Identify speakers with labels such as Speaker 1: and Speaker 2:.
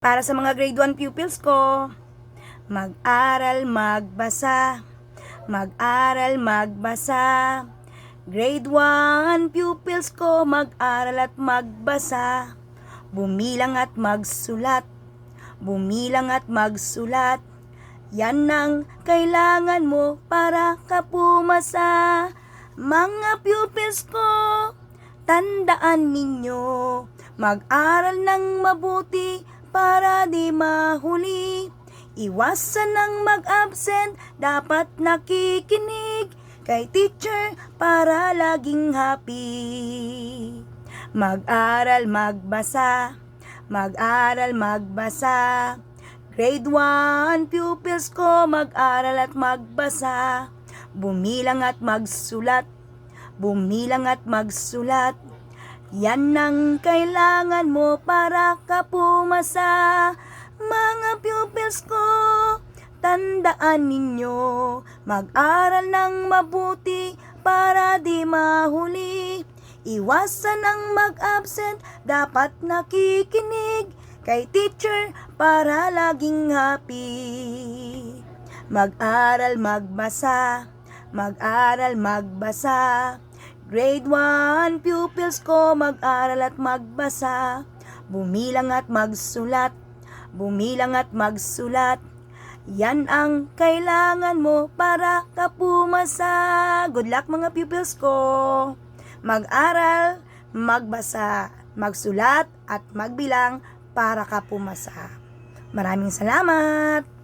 Speaker 1: Para sa mga grade 1 pupils ko, mag-aral, magbasa. Mag-aral, magbasa. Grade 1 pupils ko, mag-aral at magbasa. Bumilang at magsulat. Bumilang at magsulat. Yan ang kailangan mo para ka pumasa. Mga pupils ko, tandaan ninyo, mag-aral ng mabuti para di mahuli. Iwasan ng mag-absent, dapat nakikinig kay teacher para laging happy. Mag-aral, magbasa. Mag-aral, magbasa. Grade 1 pupils ko, mag-aral at magbasa. Bumilang at magsulat. Bumilang at magsulat. Yan ang kailangan mo para ka pumasa. Mga pupils ko, tandaan ninyo, mag-aral ng mabuti para di mahuli. Iwasan ang mag-absent, dapat nakikinig kay teacher para laging happy. Mag-aral, magbasa. Mag-aral, magbasa. Grade 1 pupils ko, mag-aral at magbasa. Bumilang at magsulat. Bumilang at magsulat. Yan ang kailangan mo para ka pumasa. Good luck mga pupils ko. Mag-aral, magbasa, magsulat at magbilang para ka pumasa. Maraming salamat!